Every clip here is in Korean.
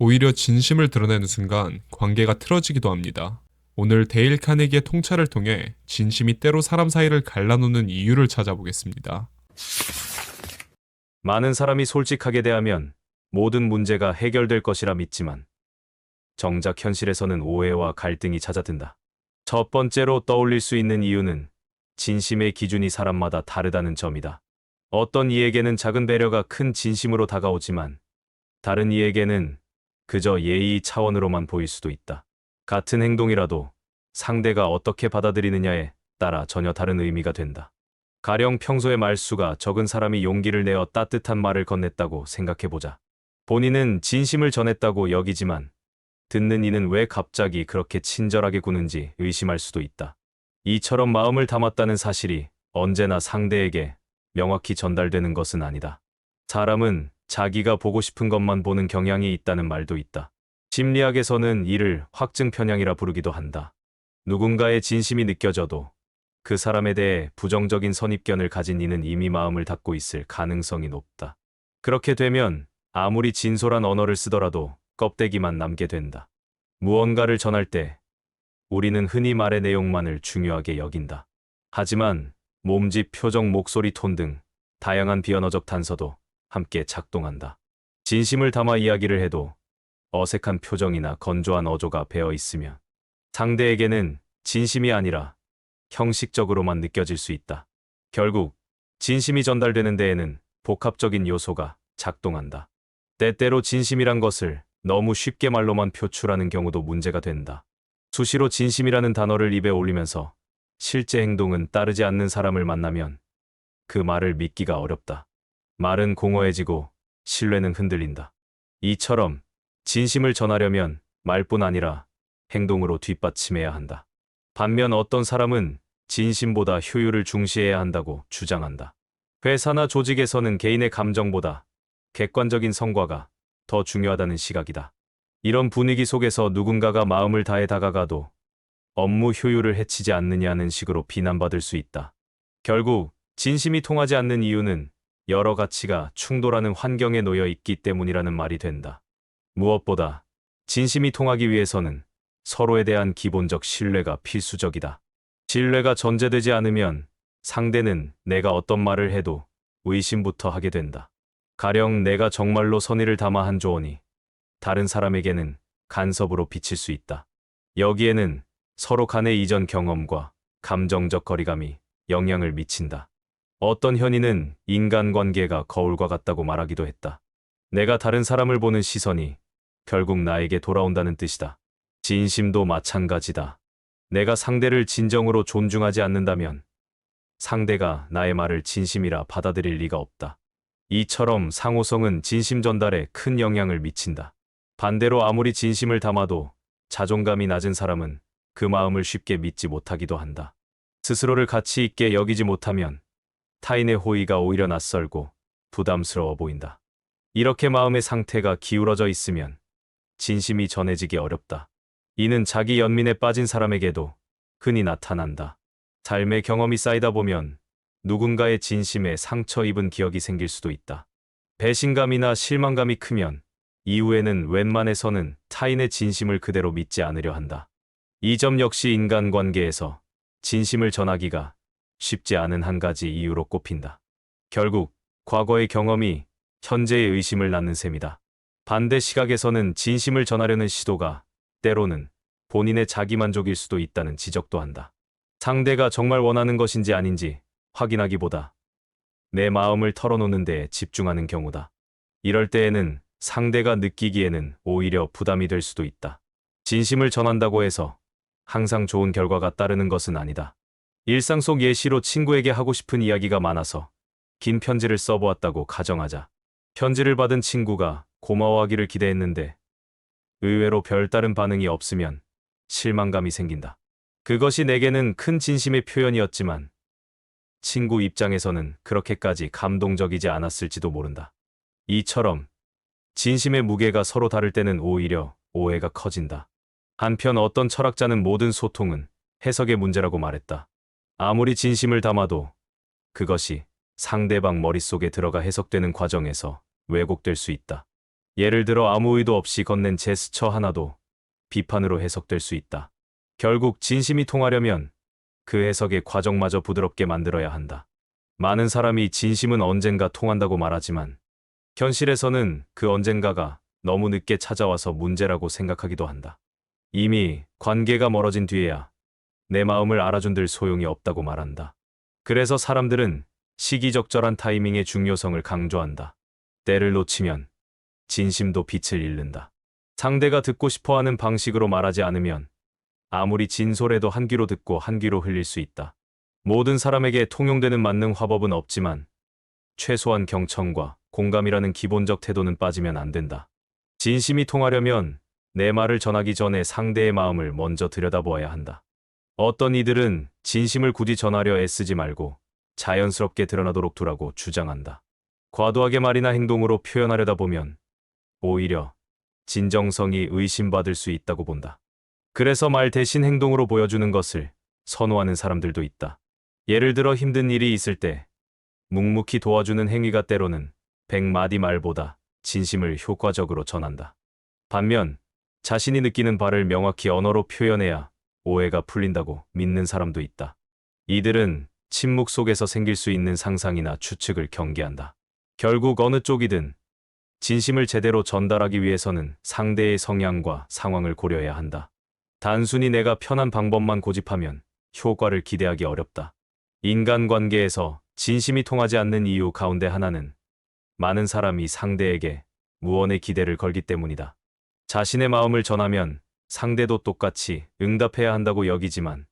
오히려 진심을 드러내는 순간 관계가 틀어지기도 합니다. 오늘 데일 카네기의 통찰을 통해 진심이 때로 사람 사이를 갈라놓는 이유를 찾아보겠습니다. 많은 사람이 솔직하게 대하면 모든 문제가 해결될 것이라 믿지만 정작 현실에서는 오해와 갈등이 잦아든다. 첫 번째로 떠올릴 수 있는 이유는 진심의 기준이 사람마다 다르다는 점이다. 어떤 이에게는 작은 배려가 큰 진심으로 다가오지만 다른 이에게는 그저 예의 차원으로만 보일 수도 있다. 같은 행동이라도 상대가 어떻게 받아들이느냐에 따라 전혀 다른 의미가 된다. 가령 평소에 말수가 적은 사람이 용기를 내어 따뜻한 말을 건넸다고 생각해보자. 본인은 진심을 전했다고 여기지만 듣는 이는 왜 갑자기 그렇게 친절하게 구는지 의심할 수도 있다. 이처럼 마음을 담았다는 사실이 언제나 상대에게 명확히 전달되는 것은 아니다. 사람은 자기가 보고 싶은 것만 보는 경향이 있다는 말도 있다. 심리학에서는 이를 확증 편향이라 부르기도 한다. 누군가의 진심이 느껴져도 그 사람에 대해 부정적인 선입견을 가진 이는 이미 마음을 닫고 있을 가능성이 높다. 그렇게 되면 아무리 진솔한 언어를 쓰더라도 껍데기만 남게 된다. 무언가를 전할 때 우리는 흔히 말의 내용만을 중요하게 여긴다. 하지만 몸짓, 표정, 목소리 톤 등 다양한 비언어적 단서도 함께 작동한다. 진심을 담아 이야기를 해도 어색한 표정이나 건조한 어조가 배어 있으면 상대에게는 진심이 아니라 형식적으로만 느껴질 수 있다. 결국 진심이 전달되는 데에는 복합적인 요소가 작동한다. 때때로 진심이란 것을 너무 쉽게 말로만 표출하는 경우도 문제가 된다. 수시로 진심이라는 단어를 입에 올리면서 실제 행동은 따르지 않는 사람을 만나면 그 말을 믿기가 어렵다. 말은 공허해지고 신뢰는 흔들린다. 이처럼 진심을 전하려면 말뿐 아니라 행동으로 뒷받침해야 한다. 반면 어떤 사람은 진심보다 효율을 중시해야 한다고 주장한다. 회사나 조직에서는 개인의 감정보다 객관적인 성과가 더 중요하다는 시각이다. 이런 분위기 속에서 누군가가 마음을 다해 다가가도 업무 효율을 해치지 않느냐는 식으로 비난받을 수 있다. 결국 진심이 통하지 않는 이유는 여러 가치가 충돌하는 환경에 놓여 있기 때문이라는 말이 된다. 무엇보다 진심이 통하기 위해서는 서로에 대한 기본적 신뢰가 필수적이다. 신뢰가 전제되지 않으면 상대는 내가 어떤 말을 해도 의심부터 하게 된다. 가령 내가 정말로 선의를 담아 한 조언이 다른 사람에게는 간섭으로 비칠 수 있다. 여기에는 서로 간의 이전 경험과 감정적 거리감이 영향을 미친다. 어떤 현인은 인간관계가 거울과 같다고 말하기도 했다. 내가 다른 사람을 보는 시선이 결국 나에게 돌아온다는 뜻이다. 진심도 마찬가지다. 내가 상대를 진정으로 존중하지 않는다면 상대가 나의 말을 진심이라 받아들일 리가 없다. 이처럼 상호성은 진심 전달에 큰 영향을 미친다. 반대로 아무리 진심을 담아도 자존감이 낮은 사람은 그 마음을 쉽게 믿지 못하기도 한다. 스스로를 가치 있게 여기지 못하면 타인의 호의가 오히려 낯설고 부담스러워 보인다. 이렇게 마음의 상태가 기울어져 있으면 진심이 전해지기 어렵다. 이는 자기 연민에 빠진 사람에게도 흔히 나타난다. 삶의 경험이 쌓이다 보면 누군가의 진심에 상처 입은 기억이 생길 수도 있다. 배신감이나 실망감이 크면 이후에는 웬만해서는 타인의 진심을 그대로 믿지 않으려 한다. 이 점 역시 인간관계에서 진심을 전하기가 쉽지 않은 한 가지 이유로 꼽힌다. 결국 과거의 경험이 현재의 의심을 낳는 셈이다. 반대 시각에서는 진심을 전하려는 시도가 때로는 본인의 자기만족일 수도 있다는 지적도 한다. 상대가 정말 원하는 것인지 아닌지 확인하기보다 내 마음을 털어놓는 데 집중하는 경우다. 이럴 때에는 상대가 느끼기에는 오히려 부담이 될 수도 있다. 진심을 전한다고 해서 항상 좋은 결과가 따르는 것은 아니다. 일상 속 예시로 친구에게 하고 싶은 이야기가 많아서 긴 편지를 써보았다고 가정하자. 편지를 받은 친구가 고마워하기를 기대했는데 의외로 별다른 반응이 없으면 실망감이 생긴다. 그것이 내게는 큰 진심의 표현이었지만 친구 입장에서는 그렇게까지 감동적이지 않았을지도 모른다. 이처럼 진심의 무게가 서로 다를 때는 오히려 오해가 커진다. 한편 어떤 철학자는 모든 소통은 해석의 문제라고 말했다. 아무리 진심을 담아도 그것이 상대방 머릿속에 들어가 해석되는 과정에서 왜곡될 수 있다. 예를 들어 아무 의도 없이 건넨 제스처 하나도 비판으로 해석될 수 있다. 결국 진심이 통하려면 그 해석의 과정마저 부드럽게 만들어야 한다. 많은 사람이 진심은 언젠가 통한다고 말하지만 현실에서는 그 언젠가가 너무 늦게 찾아와서 문제라고 생각하기도 한다. 이미 관계가 멀어진 뒤에야 내 마음을 알아준들 소용이 없다고 말한다. 그래서 사람들은 시기적절한 타이밍의 중요성을 강조한다. 때를 놓치면 진심도 빛을 잃는다. 상대가 듣고 싶어하는 방식으로 말하지 않으면 아무리 진솔해도 한 귀로 듣고 한 귀로 흘릴 수 있다. 모든 사람에게 통용되는 만능 화법은 없지만 최소한 경청과 공감이라는 기본적 태도는 빠지면 안 된다. 진심이 통하려면 내 말을 전하기 전에 상대의 마음을 먼저 들여다보아야 한다. 어떤 이들은 진심을 굳이 전하려 애쓰지 말고 자연스럽게 드러나도록 두라고 주장한다. 과도하게 말이나 행동으로 표현하려다 보면 오히려 진정성이 의심받을 수 있다고 본다. 그래서 말 대신 행동으로 보여주는 것을 선호하는 사람들도 있다. 예를 들어 힘든 일이 있을 때 묵묵히 도와주는 행위가 때로는 100마디 말보다 진심을 효과적으로 전한다. 반면 자신이 느끼는 바를 명확히 언어로 표현해야 오해가 풀린다고 믿는 사람도 있다. 이들은 침묵 속에서 생길 수 있는 상상이나 추측을 경계한다. 결국 어느 쪽이든 진심을 제대로 전달하기 위해서는 상대의 성향과 상황을 고려해야 한다. 단순히 내가 편한 방법만 고집하면 효과를 기대하기 어렵다. 인간관계에서 진심이 통하지 않는 이유 가운데 하나는 많은 사람이 상대에게 무언의 기대를 걸기 때문이다. 자신의 마음을 전하면 상대도 똑같이 응답해야 한다고 여기지만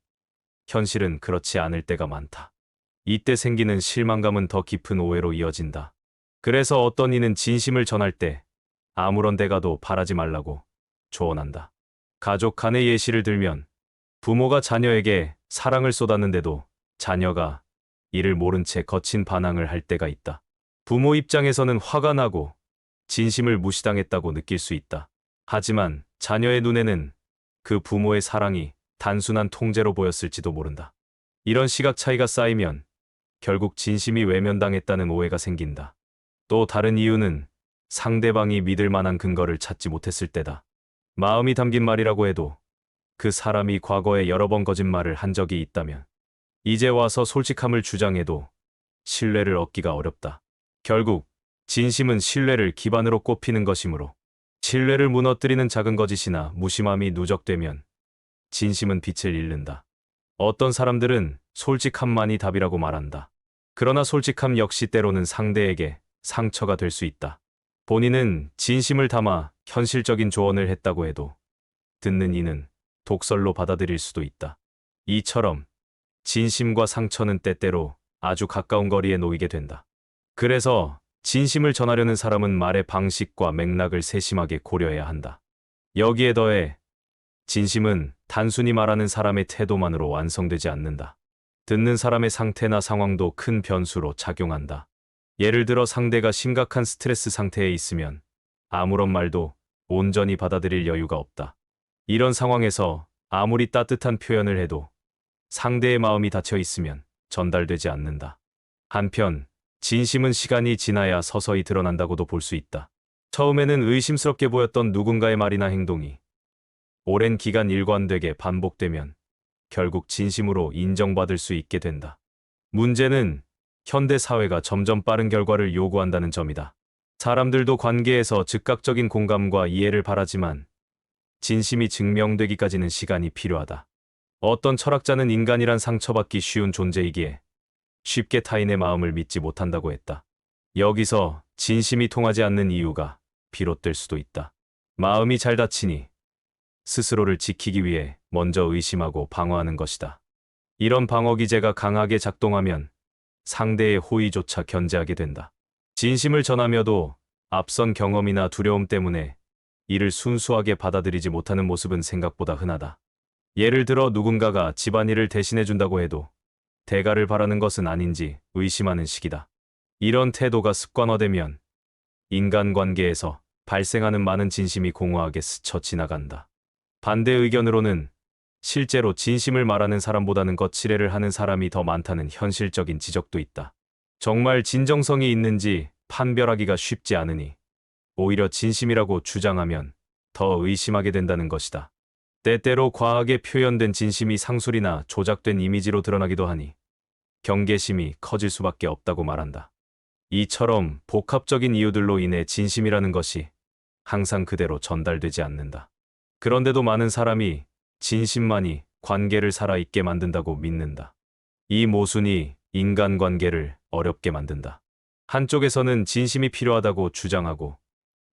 현실은 그렇지 않을 때가 많다. 이때 생기는 실망감은 더 깊은 오해로 이어진다. 그래서 어떤 이는 진심을 전할 때 아무런 대가도 바라지 말라고 조언한다. 가족 간의 예시를 들면 부모가 자녀에게 사랑을 쏟았는데도 자녀가 이를 모른 채 거친 반항을 할 때가 있다. 부모 입장에서는 화가 나고 진심을 무시당했다고 느낄 수 있다. 하지만 자녀의 눈에는 그 부모의 사랑이 단순한 통제로 보였을지도 모른다. 이런 시각 차이가 쌓이면 결국 진심이 외면당했다는 오해가 생긴다. 또 다른 이유는 상대방이 믿을 만한 근거를 찾지 못했을 때다. 마음이 담긴 말이라고 해도 그 사람이 과거에 여러 번 거짓말을 한 적이 있다면 이제 와서 솔직함을 주장해도 신뢰를 얻기가 어렵다. 결국 진심은 신뢰를 기반으로 꼽히는 것이므로 신뢰를 무너뜨리는 작은 거짓이나 무심함이 누적되면 진심은 빛을 잃는다. 어떤 사람들은 솔직함만이 답이라고 말한다. 그러나 솔직함 역시 때로는 상대에게 상처가 될 수 있다. 본인은 진심을 담아 현실적인 조언을 했다고 해도 듣는 이는 독설로 받아들일 수도 있다. 이처럼 진심과 상처는 때때로 아주 가까운 거리에 놓이게 된다. 그래서 진심을 전하려는 사람은 말의 방식과 맥락을 세심하게 고려해야 한다. 여기에 더해 진심은 단순히 말하는 사람의 태도만으로 완성되지 않는다. 듣는 사람의 상태나 상황도 큰 변수로 작용한다. 예를 들어 상대가 심각한 스트레스 상태에 있으면 아무런 말도 온전히 받아들일 여유가 없다. 이런 상황에서 아무리 따뜻한 표현을 해도 상대의 마음이 닫혀 있으면 전달되지 않는다. 한편 진심은 시간이 지나야 서서히 드러난다고도 볼 수 있다. 처음에는 의심스럽게 보였던 누군가의 말이나 행동이 오랜 기간 일관되게 반복되면 결국 진심으로 인정받을 수 있게 된다. 문제는 현대 사회가 점점 빠른 결과를 요구한다는 점이다. 사람들도 관계에서 즉각적인 공감과 이해를 바라지만 진심이 증명되기까지는 시간이 필요하다. 어떤 철학자는 인간이란 상처받기 쉬운 존재이기에 쉽게 타인의 마음을 믿지 못한다고 했다. 여기서 진심이 통하지 않는 이유가 비롯될 수도 있다. 마음이 잘 닫히니 스스로를 지키기 위해 먼저 의심하고 방어하는 것이다. 이런 방어 기제가 강하게 작동하면 상대의 호의조차 견제하게 된다. 진심을 전하며도 앞선 경험이나 두려움 때문에 이를 순수하게 받아들이지 못하는 모습은 생각보다 흔하다. 예를 들어 누군가가 집안일을 대신해준다고 해도 대가를 바라는 것은 아닌지 의심하는 시기다. 이런 태도가 습관화되면 인간관계에서 발생하는 많은 진심이 공허하게 스쳐 지나간다. 반대 의견으로는 실제로 진심을 말하는 사람보다는 거칠애를 하는 사람이 더 많다는 현실적인 지적도 있다. 정말 진정성이 있는지 판별하기가 쉽지 않으니 오히려 진심이라고 주장하면 더 의심하게 된다는 것이다. 때때로 과하게 표현된 진심이 상술이나 조작된 이미지로 드러나기도 하니 경계심이 커질 수밖에 없다고 말한다. 이처럼 복합적인 이유들로 인해 진심이라는 것이 항상 그대로 전달되지 않는다. 그런데도 많은 사람이 진심만이 관계를 살아있게 만든다고 믿는다. 이 모순이 인간관계를 어렵게 만든다. 한쪽에서는 진심이 필요하다고 주장하고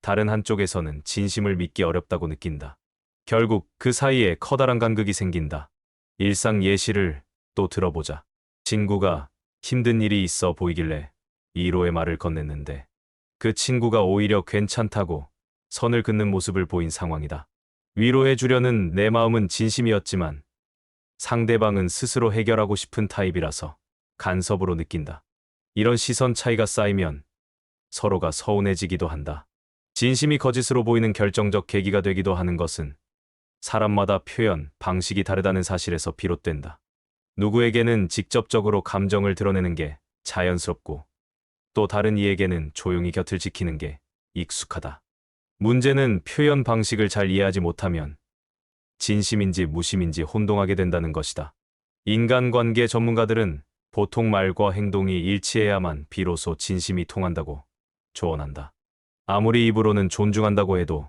다른 한쪽에서는 진심을 믿기 어렵다고 느낀다. 결국 그 사이에 커다란 간극이 생긴다. 일상 예시를 또 들어보자. 친구가 힘든 일이 있어 보이길래 위로의 말을 건넸는데 그 친구가 오히려 괜찮다고 선을 긋는 모습을 보인 상황이다. 위로해 주려는 내 마음은 진심이었지만 상대방은 스스로 해결하고 싶은 타입이라서 간섭으로 느낀다. 이런 시선 차이가 쌓이면 서로가 서운해지기도 한다. 진심이 거짓으로 보이는 결정적 계기가 되기도 하는 것은 사람마다 표현 방식이 다르다는 사실에서 비롯된다. 누구에게는 직접적으로 감정을 드러내는 게 자연스럽고 또 다른 이에게는 조용히 곁을 지키는 게 익숙하다. 문제는 표현 방식을 잘 이해하지 못하면 진심인지 무심인지 혼동하게 된다는 것이다. 인간관계 전문가들은 보통 말과 행동이 일치해야만 비로소 진심이 통한다고 조언한다. 아무리 입으로는 존중한다고 해도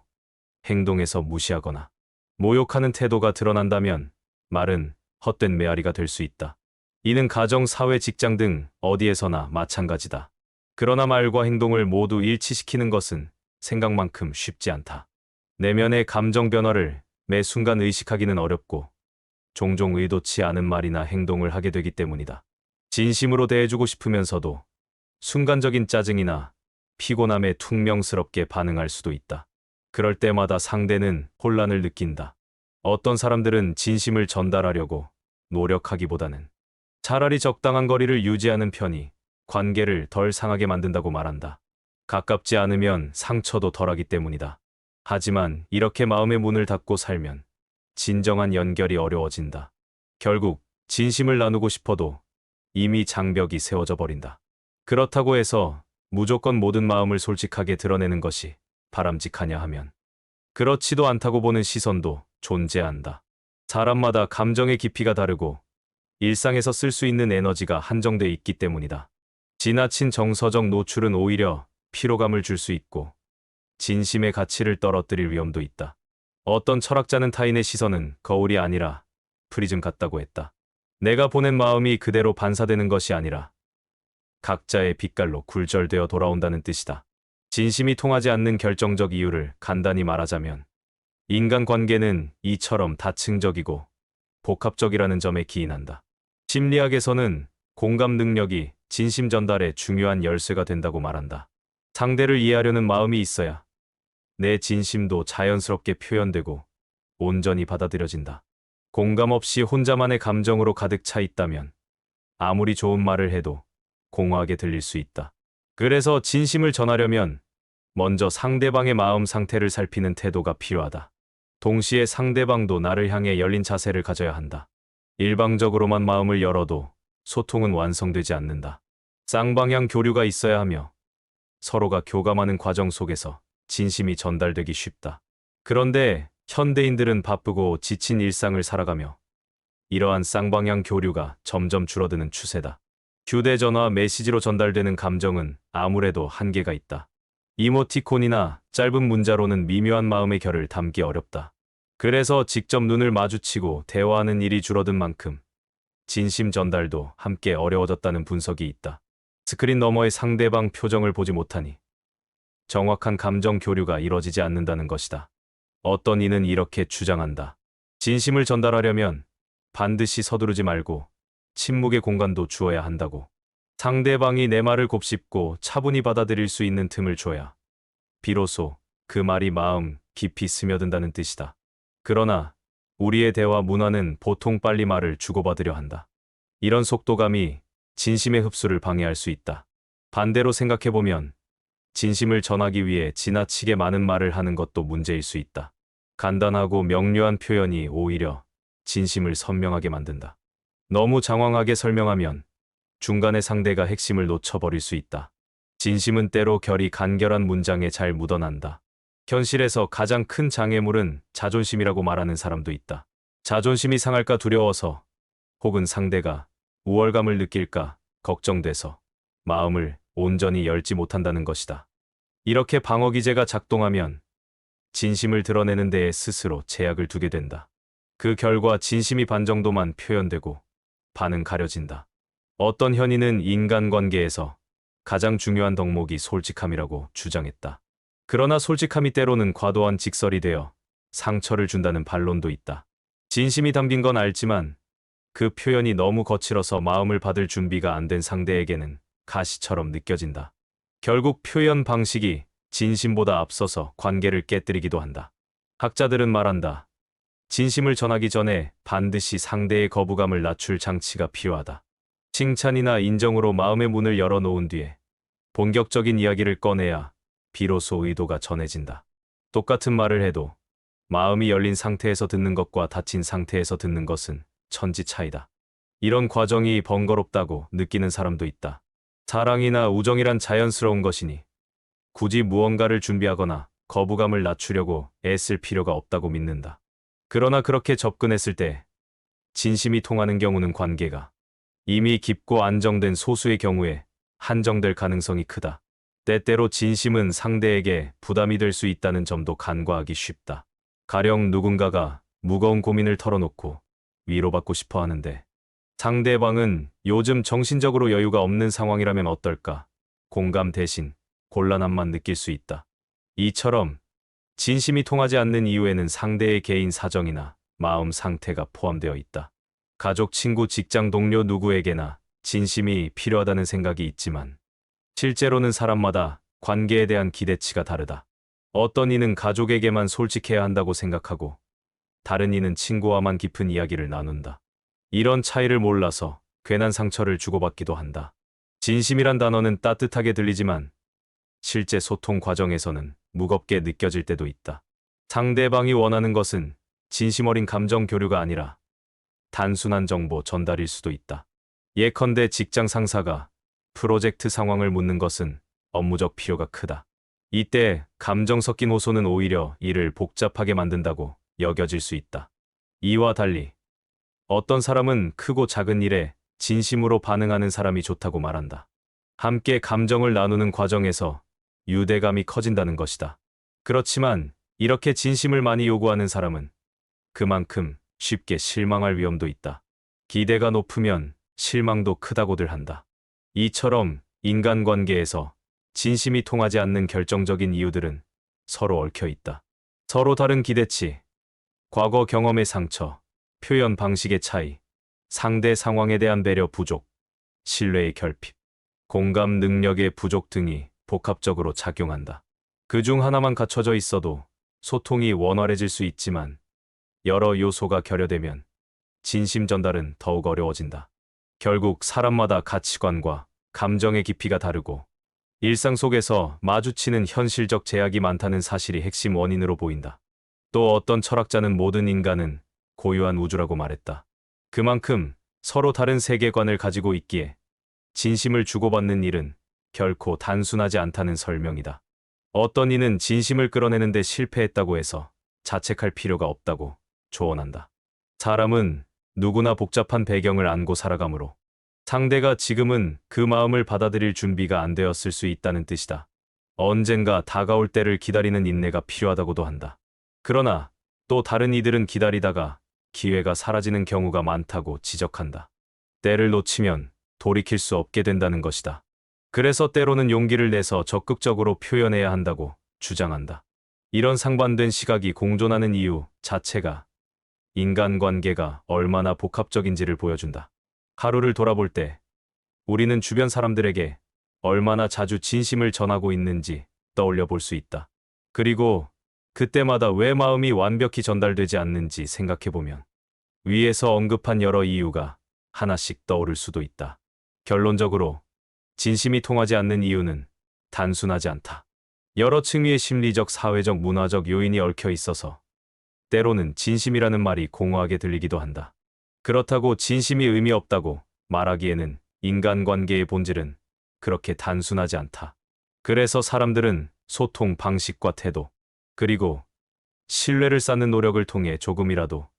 행동에서 무시하거나 모욕하는 태도가 드러난다면 말은 헛된 메아리가 될 수 있다. 이는 가정, 사회, 직장 등 어디에서나 마찬가지다. 그러나 말과 행동을 모두 일치시키는 것은 생각만큼 쉽지 않다. 내면의 감정 변화를 매 순간 의식하기는 어렵고 종종 의도치 않은 말이나 행동을 하게 되기 때문이다. 진심으로 대해주고 싶으면서도 순간적인 짜증이나 피곤함에 퉁명스럽게 반응할 수도 있다. 그럴 때마다 상대는 혼란을 느낀다. 어떤 사람들은 진심을 전달하려고 노력하기보다는 차라리 적당한 거리를 유지하는 편이 관계를 덜 상하게 만든다고 말한다. 가깝지 않으면 상처도 덜하기 때문이다. 하지만 이렇게 마음의 문을 닫고 살면 진정한 연결이 어려워진다. 결국 진심을 나누고 싶어도 이미 장벽이 세워져 버린다. 그렇다고 해서 무조건 모든 마음을 솔직하게 드러내는 것이 바람직하냐 하면 그렇지도 않다고 보는 시선도 존재한다. 사람마다 감정의 깊이가 다르고 일상에서 쓸 수 있는 에너지가 한정돼 있기 때문이다. 지나친 정서적 노출은 오히려 피로감을 줄 수 있고 진심의 가치를 떨어뜨릴 위험도 있다. 어떤 철학자는 타인의 시선은 거울이 아니라 프리즘 같다고 했다. 내가 보낸 마음이 그대로 반사되는 것이 아니라 각자의 빛깔로 굴절되어 돌아온다는 뜻이다. 진심이 통하지 않는 결정적 이유를 간단히 말하자면 인간관계는 이처럼 다층적이고 복합적이라는 점에 기인한다. 심리학에서는 공감 능력이 진심 전달에 중요한 열쇠가 된다고 말한다. 상대를 이해하려는 마음이 있어야 내 진심도 자연스럽게 표현되고 온전히 받아들여진다. 공감 없이 혼자만의 감정으로 가득 차 있다면 아무리 좋은 말을 해도 공허하게 들릴 수 있다. 그래서 진심을 전하려면 먼저 상대방의 마음 상태를 살피는 태도가 필요하다. 동시에 상대방도 나를 향해 열린 자세를 가져야 한다. 일방적으로만 마음을 열어도 소통은 완성되지 않는다. 쌍방향 교류가 있어야 하며 서로가 교감하는 과정 속에서 진심이 전달되기 쉽다. 그런데 현대인들은 바쁘고 지친 일상을 살아가며 이러한 쌍방향 교류가 점점 줄어드는 추세다. 휴대전화 메시지로 전달되는 감정은 아무래도 한계가 있다. 이모티콘이나 짧은 문자로는 미묘한 마음의 결을 담기 어렵다. 그래서 직접 눈을 마주치고 대화하는 일이 줄어든 만큼 진심 전달도 함께 어려워졌다는 분석이 있다. 스크린 너머의 상대방 표정을 보지 못하니 정확한 감정 교류가 이뤄지지 않는다는 것이다. 어떤 이는 이렇게 주장한다. 진심을 전달하려면 반드시 서두르지 말고 침묵의 공간도 주어야 한다고. 상대방이 내 말을 곱씹고 차분히 받아들일 수 있는 틈을 줘야 비로소 그 말이 마음 깊이 스며든다는 뜻이다. 그러나 우리의 대화 문화는 보통 빨리 말을 주고받으려 한다. 이런 속도감이 진심의 흡수를 방해할 수 있다. 반대로 생각해보면 진심을 전하기 위해 지나치게 많은 말을 하는 것도 문제일 수 있다. 간단하고 명료한 표현이 오히려 진심을 선명하게 만든다. 너무 장황하게 설명하면 중간에 상대가 핵심을 놓쳐버릴 수 있다. 진심은 때로 결이 간결한 문장에 잘 묻어난다. 현실에서 가장 큰 장애물은 자존심이라고 말하는 사람도 있다. 자존심이 상할까 두려워서, 혹은 상대가 우월감을 느낄까 걱정돼서 마음을 온전히 열지 못한다는 것이다. 이렇게 방어 기제가 작동하면 진심을 드러내는 데에 스스로 제약을 두게 된다. 그 결과 진심이 반 정도만 표현되고 반은 가려진다. 어떤 현인은 인간관계에서 가장 중요한 덕목이 솔직함이라고 주장했다. 그러나 솔직함이 때로는 과도한 직설이 되어 상처를 준다는 반론도 있다. 진심이 담긴 건 알지만 그 표현이 너무 거칠어서 마음을 받을 준비가 안 된 상대에게는 가시처럼 느껴진다. 결국 표현 방식이 진심보다 앞서서 관계를 깨뜨리기도 한다. 학자들은 말한다. 진심을 전하기 전에 반드시 상대의 거부감을 낮출 장치가 필요하다. 칭찬이나 인정으로 마음의 문을 열어놓은 뒤에 본격적인 이야기를 꺼내야 비로소 의도가 전해진다. 똑같은 말을 해도 마음이 열린 상태에서 듣는 것과 닫힌 상태에서 듣는 것은 천지 차이다. 이런 과정이 번거롭다고 느끼는 사람도 있다. 사랑이나 우정이란 자연스러운 것이니 굳이 무언가를 준비하거나 거부감을 낮추려고 애쓸 필요가 없다고 믿는다. 그러나 그렇게 접근했을 때 진심이 통하는 경우는 관계가 이미 깊고 안정된 소수의 경우에 한정될 가능성이 크다. 때때로 진심은 상대에게 부담이 될 수 있다는 점도 간과하기 쉽다. 가령 누군가가 무거운 고민을 털어놓고 위로받고 싶어 하는데 상대방은 요즘 정신적으로 여유가 없는 상황이라면 어떨까? 공감 대신 곤란함만 느낄 수 있다. 이처럼 진심이 통하지 않는 이유에는 상대의 개인 사정이나 마음 상태가 포함되어 있다. 가족, 친구, 직장 동료 누구에게나 진심이 필요하다는 생각이 있지만 실제로는 사람마다 관계에 대한 기대치가 다르다. 어떤 이는 가족에게만 솔직해야 한다고 생각하고 다른 이는 친구와만 깊은 이야기를 나눈다. 이런 차이를 몰라서 괜한 상처를 주고받기도 한다. 진심이란 단어는 따뜻하게 들리지만 실제 소통 과정에서는 무겁게 느껴질 때도 있다. 상대방이 원하는 것은 진심 어린 감정 교류가 아니라 단순한 정보 전달일 수도 있다. 예컨대 직장 상사가 프로젝트 상황을 묻는 것은 업무적 필요가 크다. 이때 감정 섞인 호소는 오히려 일을 복잡하게 만든다고 여겨질 수 있다. 이와 달리 어떤 사람은 크고 작은 일에 진심으로 반응하는 사람이 좋다고 말한다. 함께 감정을 나누는 과정에서 유대감이 커진다는 것이다. 그렇지만 이렇게 진심을 많이 요구하는 사람은 그만큼 쉽게 실망할 위험도 있다. 기대가 높으면 실망도 크다고들 한다. 이처럼 인간관계에서 진심이 통하지 않는 결정적인 이유들은 서로 얽혀 있다. 서로 다른 기대치, 과거 경험의 상처, 표현 방식의 차이, 상대 상황에 대한 배려 부족, 신뢰의 결핍, 공감 능력의 부족 등이 복합적으로 작용한다. 그중 하나만 갖춰져 있어도 소통이 원활해질 수 있지만 여러 요소가 결여되면 진심 전달은 더욱 어려워진다. 결국 사람마다 가치관과 감정의 깊이가 다르고 일상 속에서 마주치는 현실적 제약이 많다는 사실이 핵심 원인으로 보인다. 또 어떤 철학자는 모든 인간은 고유한 우주라고 말했다. 그만큼 서로 다른 세계관을 가지고 있기에 진심을 주고받는 일은 결코 단순하지 않다는 설명이다. 어떤 이는 진심을 끌어내는데 실패했다고 해서 자책할 필요가 없다고 조언한다. 사람은 누구나 복잡한 배경을 안고 살아가므로 상대가 지금은 그 마음을 받아들일 준비가 안 되었을 수 있다는 뜻이다. 언젠가 다가올 때를 기다리는 인내가 필요하다고도 한다. 그러나 또 다른 이들은 기다리다가 기회가 사라지는 경우가 많다고 지적한다. 때를 놓치면 돌이킬 수 없게 된다는 것이다. 그래서 때로는 용기를 내서 적극적으로 표현해야 한다고 주장한다. 이런 상반된 시각이 공존하는 이유 자체가 인간관계가 얼마나 복합적인지를 보여준다. 하루를 돌아볼 때 우리는 주변 사람들에게 얼마나 자주 진심을 전하고 있는지 떠올려 볼 수 있다. 그리고 그때마다 왜 마음이 완벽히 전달되지 않는지 생각해보면 위에서 언급한 여러 이유가 하나씩 떠오를 수도 있다. 결론적으로 진심이 통하지 않는 이유는 단순하지 않다. 여러 층위의 심리적, 사회적, 문화적 요인이 얽혀 있어서 때로는 진심이라는 말이 공허하게 들리기도 한다. 그렇다고 진심이 의미 없다고 말하기에는 인간관계의 본질은 그렇게 단순하지 않다. 그래서 사람들은 소통 방식과 태도, 그리고 신뢰를 쌓는 노력을 통해 조금이라도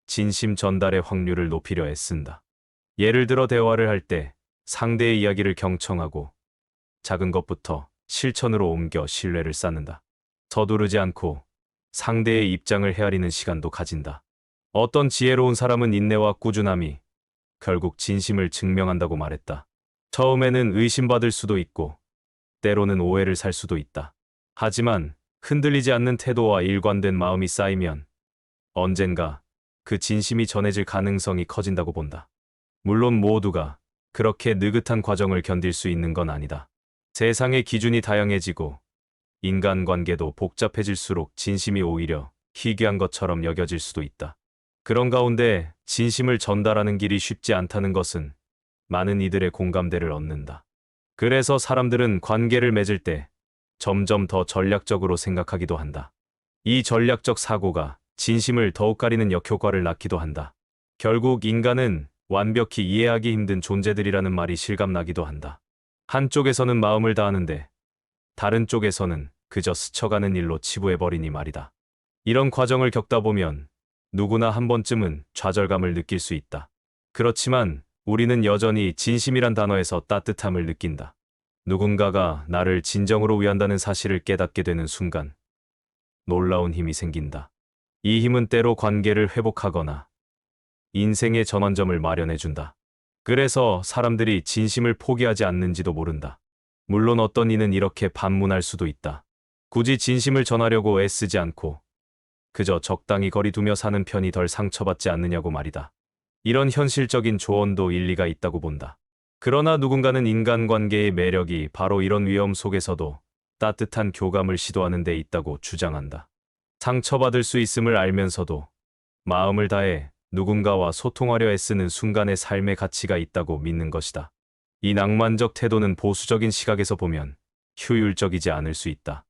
진심 전달의 확률을 높이려 애쓴다. 예를 들어 대화를 할 때 상대의 이야기를 경청하고 작은 것부터 실천으로 옮겨 신뢰를 쌓는다. 서두르지 않고 상대의 입장을 헤아리는 시간도 가진다. 어떤 지혜로운 사람은 인내와 꾸준함이 결국 진심을 증명한다고 말했다. 처음에는 의심받을 수도 있고 때로는 오해를 살 수도 있다. 하지만 흔들리지 않는 태도와 일관된 마음이 쌓이면 언젠가 그 진심이 전해질 가능성이 커진다고 본다. 물론 모두가 그렇게 느긋한 과정을 견딜 수 있는 건 아니다. 세상의 기준이 다양해지고 인간관계도 복잡해질수록 진심이 오히려 희귀한 것처럼 여겨질 수도 있다. 그런 가운데 진심을 전달하는 길이 쉽지 않다는 것은 많은 이들의 공감대를 얻는다. 그래서 사람들은 관계를 맺을 때 점점 더 전략적으로 생각하기도 한다. 이 전략적 사고가 진심을 더욱 가리는 역효과를 낳기도 한다. 결국 인간은 완벽히 이해하기 힘든 존재들이라는 말이 실감나기도 한다. 한쪽에서는 마음을 다하는데 다른 쪽에서는 그저 스쳐가는 일로 치부해버리니 말이다. 이런 과정을 겪다 보면 누구나 한 번쯤은 좌절감을 느낄 수 있다. 그렇지만 우리는 여전히 진심이란 단어에서 따뜻함을 느낀다. 누군가가 나를 진정으로 위한다는 사실을 깨닫게 되는 순간 놀라운 힘이 생긴다. 이 힘은 때로 관계를 회복하거나 인생의 전환점을 마련해준다. 그래서 사람들이 진심을 포기하지 않는지도 모른다. 물론 어떤 이는 이렇게 반문할 수도 있다. 굳이 진심을 전하려고 애쓰지 않고 그저 적당히 거리 두며 사는 편이 덜 상처받지 않느냐고 말이다. 이런 현실적인 조언도 일리가 있다고 본다. 그러나 누군가는 인간관계의 매력이 바로 이런 위험 속에서도 따뜻한 교감을 시도하는 데 있다고 주장한다. 상처받을 수 있음을 알면서도 마음을 다해 누군가와 소통하려 애쓰는 순간의 삶의 가치가 있다고 믿는 것이다. 이 낭만적 태도는 보수적인 시각에서 보면 효율적이지 않을 수 있다.